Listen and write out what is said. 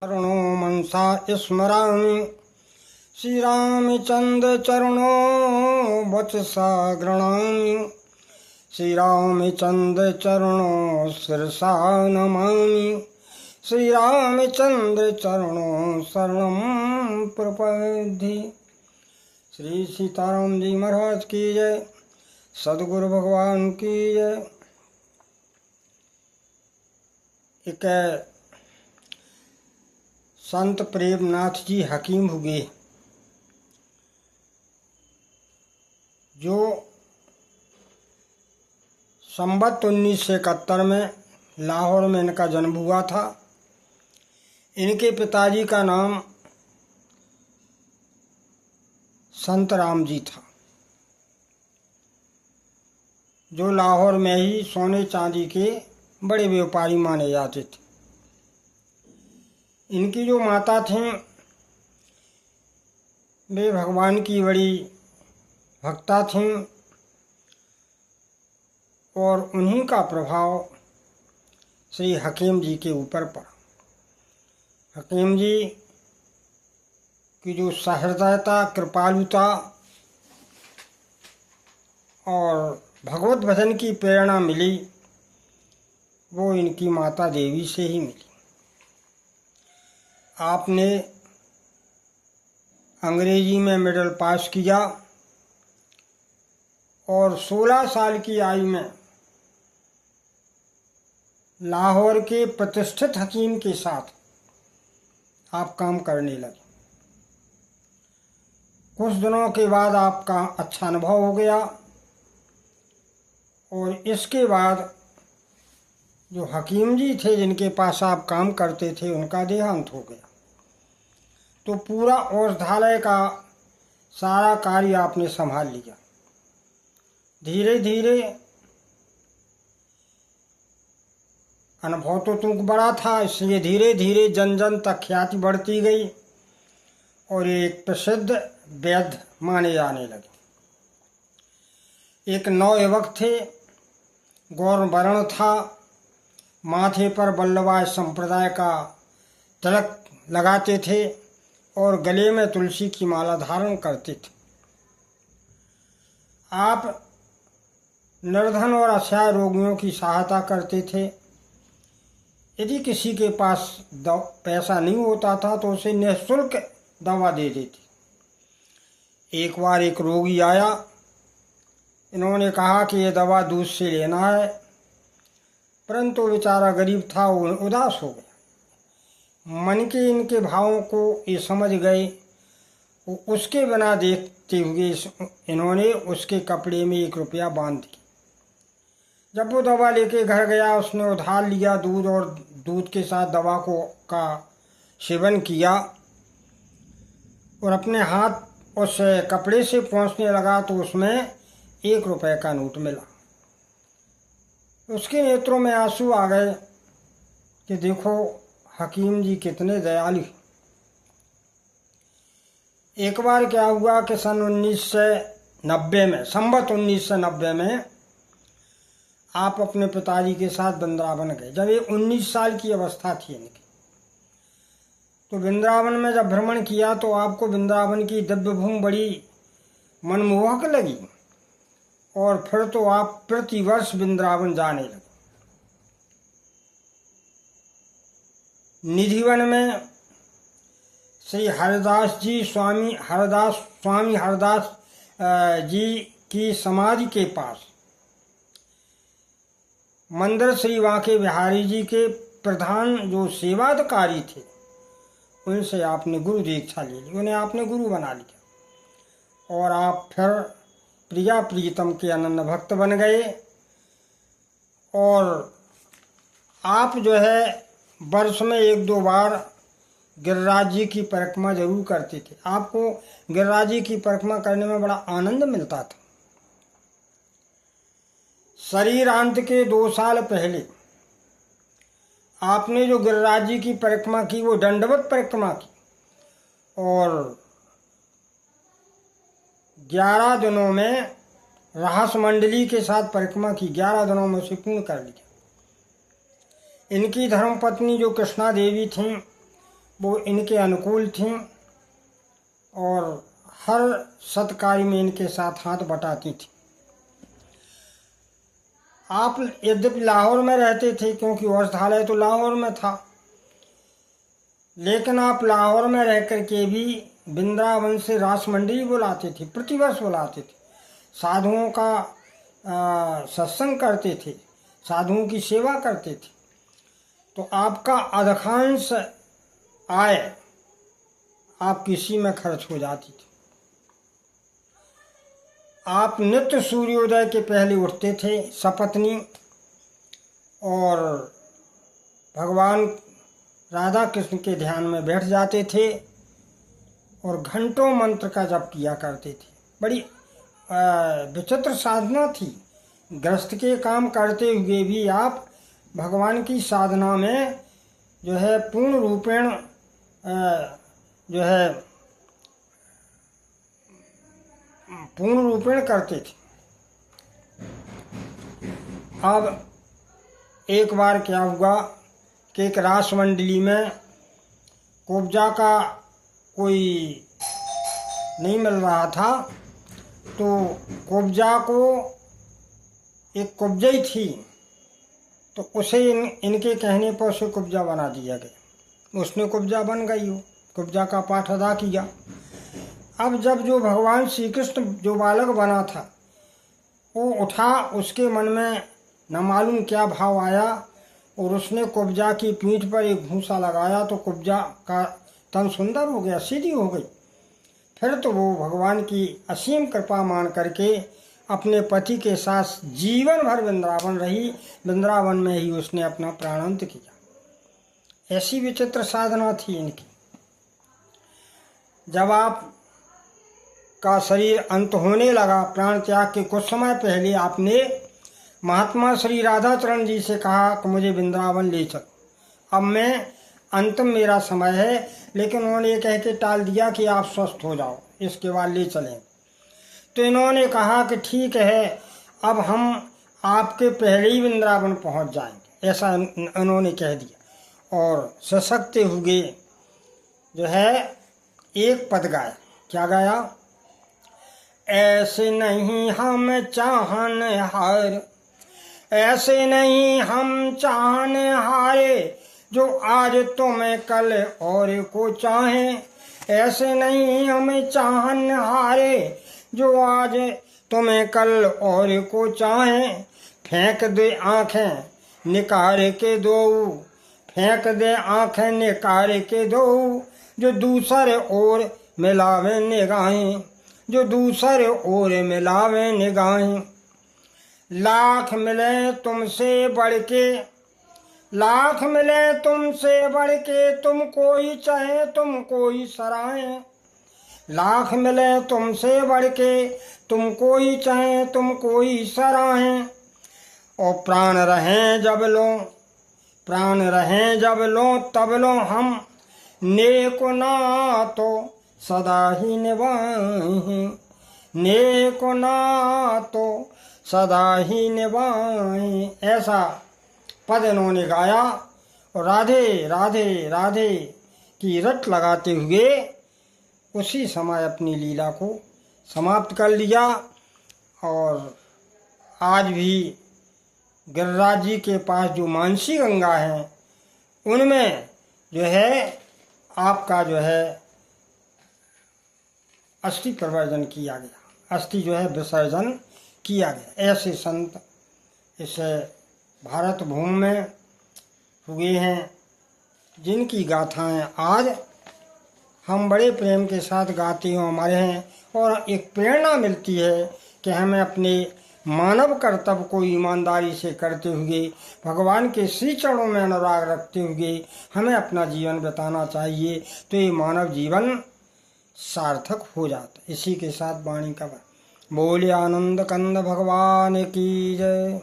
चरणों मनसा स्मरामि श्रीरामचंद्र चरणों वचसा गृणामि श्रीरामचंद्र चरणों शिरसा नमामि श्रीरामचंद्र चरणों शरणं प्रपद्ये। श्री सीताराम जी महाराज की जय, सदगुरु भगवान की जय। एक संत प्रेमनाथ जी हकीम हुए जो संवत 1971 में लाहौर में इनका जन्म हुआ था। इनके पिताजी का नाम संत राम जी था, जो लाहौर में ही सोने चांदी के बड़े व्यापारी माने जाते थे। इनकी जो माता थीं वे भगवान की बड़ी भक्ता थीं और उन्हीं का प्रभाव श्री हकीम जी के ऊपर पड़ा। हकीम जी की जो सहृदयता, कृपालुता और भगवत भजन की प्रेरणा मिली वो इनकी माता देवी से ही मिली। आपने अंग्रेजी में मिडिल पास किया और 16 साल की आयु में लाहौर के प्रतिष्ठित हकीम के साथ आप काम करने लगे। कुछ दिनों के बाद आपका अच्छा अनुभव हो गया और इसके बाद जो हकीम जी थे जिनके पास आप काम करते थे उनका देहांत हो गया। तो पूरा औषधालय का सारा कार्य आपने संभाल लिया। धीरे धीरे अनुभव तो तुमको बड़ा था, इसलिए धीरे धीरे जन जन तक ख्याति बढ़ती गई और एक प्रसिद्ध वैद्य माने जाने लगे। एक नवयुवक थे, गौर वर्ण था, माथे पर वल्लभाय संप्रदाय का तिलक लगाते थे और गले में तुलसी की माला धारण करते थे। आप निर्धन और असहाय रोगियों की सहायता करते थे। यदि किसी के पास पैसा नहीं होता था तो उसे निःशुल्क दवा दे देते। एक बार एक रोगी आया, इन्होंने कहा कि ये दवा दूध से लेना है, परंतु बेचारा गरीब था, वो उदास हो गया। मन के इनके भावों को ये समझ गए। उसके बिना देखते हुए इन्होंने उसके कपड़े में 1 रुपया बांध दिया। जब वो दवा लेके घर गया, उसने उधार लिया दूध और दूध के साथ दवा का सेवन किया और अपने हाथ उस कपड़े से पोंछने लगा तो उसमें 1 रुपये का नोट मिला। उसके नेत्रों में आंसू आ गए कि देखो हकीम जी कितने दयालु। एक बार क्या हुआ कि सन 1990 में, संवत 1990 में आप अपने पिताजी के साथ वृंदावन गए। जब ये 19 साल की अवस्था थी इनकी, तो वृंदावन में जब भ्रमण किया तो आपको वृंदावन की दिव्य भूमि बड़ी मनमोहक लगी और फिर तो आप प्रतिवर्ष वृंदावन जाने लगे। निधिवन में श्री हरदास स्वामी हरदास जी की समाधि के पास मंदिर श्री वांके बिहारी जी के प्रधान जो सेवाधिकारी थे उनसे आपने गुरु दीक्षा ले ली, उन्हें आपने गुरु बना लिया और आप फिर प्रिया प्रीतम के अनन्य भक्त बन गए। और आप जो है वर्ष में 1-2 बार गिरिराज जी की परिक्रमा जरूर करते थे। आपको गिरिराज जी की परिक्रमा करने में बड़ा आनंद मिलता था। शरीरांत के 2 साल पहले आपने जो गिरिराज जी की परिक्रमा की वो दंडवत परिक्रमा की और 11 दिनों में रहस मंडली के साथ परिक्रमा की, 11 दिनों में उसे पूर्ण कर लिया। इनकी धर्मपत्नी जो कृष्णा देवी थीं वो इनके अनुकूल थीं और हर सत्कार्य में इनके साथ हाथ बटाती थी। आप यद्यपि लाहौर में रहते थे, क्योंकि औषधालय तो लाहौर में था, लेकिन आप लाहौर में रह कर के भी वृंदावन से रास मंडली बुलाते थे, प्रतिवर्ष बुलाते थे, साधुओं का सत्संग करते थे, साधुओं की सेवा करते थे। तो आपका अधिकांश आय आप किसी में खर्च हो जाती थी। आप नित्य सूर्योदय के पहले उठते थे सपत्नी, और भगवान राधा कृष्ण के ध्यान में बैठ जाते थे और घंटों मंत्र का जप किया करते थे। बड़ी विचित्र साधना थी। गृहस्थ के काम करते हुए भी आप भगवान की साधना में जो है पूर्ण रूपेण जो है पूर्ण रूपेण करते थे। अब एक बार क्या हुआ कि एक रास मंडली में कुब्जा का कोई नहीं मिल रहा था, तो कुब्जा को एक कुब्जई थी, तो उसे इनके कहने पर उसे कुब्जा बना दिया गया। उसने कुब्जा बन गई, हो कुब्जा का पाठ अदा किया। अब जब जो भगवान श्री कृष्ण जो बालक बना था वो उठा, उसके मन में न मालूम क्या भाव आया और उसने कुब्जा की पीठ पर एक घूंसा लगाया, तो कुब्जा का तन सुंदर हो गया, सीधी हो गई। फिर तो वो भगवान की असीम कृपा मान करके अपने पति के साथ जीवन भर वृंदावन रही। वृंदावन में ही उसने अपना प्राणांत किया। ऐसी विचित्र साधना थी इनकी। जब आप का शरीर अंत होने लगा, प्राण त्याग के कुछ समय पहले आपने महात्मा श्री राधाचरण जी से कहा कि मुझे वृंदावन ले चल, अब मैं अंतिम मेरा समय है। लेकिन उन्होंने ये कह के टाल दिया कि आप स्वस्थ हो जाओ, इसके बाद ले चलें। तो इन्होंने कहा कि ठीक है, अब हम आपके पहले ही वृंदावन पहुंच जाएंगे, ऐसा इन्होंने कह दिया। और सशक्ते हुए जो है एक पद गाया। क्या गाया? ऐसे नहीं हम चाहन हार, ऐसे नहीं हम चाहन हारे, जो आज तुम्हें कल और को चाहें। ऐसे नहीं हम चाहन हारे, जो आज तुम्हें कल और को चाहें। फेंक दे आँखें निकारे के दो, फेंक दे आँखें निकारे के दो, जो दूसरे ओर मिलावे निगाहें, जो दूसरे ओर मिलावे निगाहें। लाख मिले तुमसे बढ़ के, लाख मिले तुमसे बढ़ के, तुम कोई चाहे तुम कोई सराहे। लाख मिले तुमसे बढ़ के, तुम कोई चाहे तुम कोई सराहे। और प्राण रहें जब लो, प्राण रहें जब लो, तब लो हम नेक ना तो सदा ही निभाएं, नेक ना तो सदा ही निभाएं। ऐसा पद इन्होंने गाया और राधे राधे राधे की रट लगाते हुए उसी समय अपनी लीला को समाप्त कर लिया। और आज भी गिरिराज जी के पास जो मानसी गंगा है, उनमें जो है आपका जो है अस्थि प्रवर्जन किया गया, अस्थि जो है विसर्जन किया गया। ऐसे संत इस भारत भूमि में हुए हैं, जिनकी गाथाएं आज हम बड़े प्रेम के साथ गाते हुए हमारे हैं। और एक प्रेरणा मिलती है कि हमें अपने मानव कर्तव्य को ईमानदारी से करते हुए, भगवान के श्री चरणों में अनुराग रखते हुए हमें अपना जीवन बिताना चाहिए, तो ये मानव जीवन सार्थक हो जाता। इसी के साथ वाणी का बोले आनंद कंद भगवान की जय।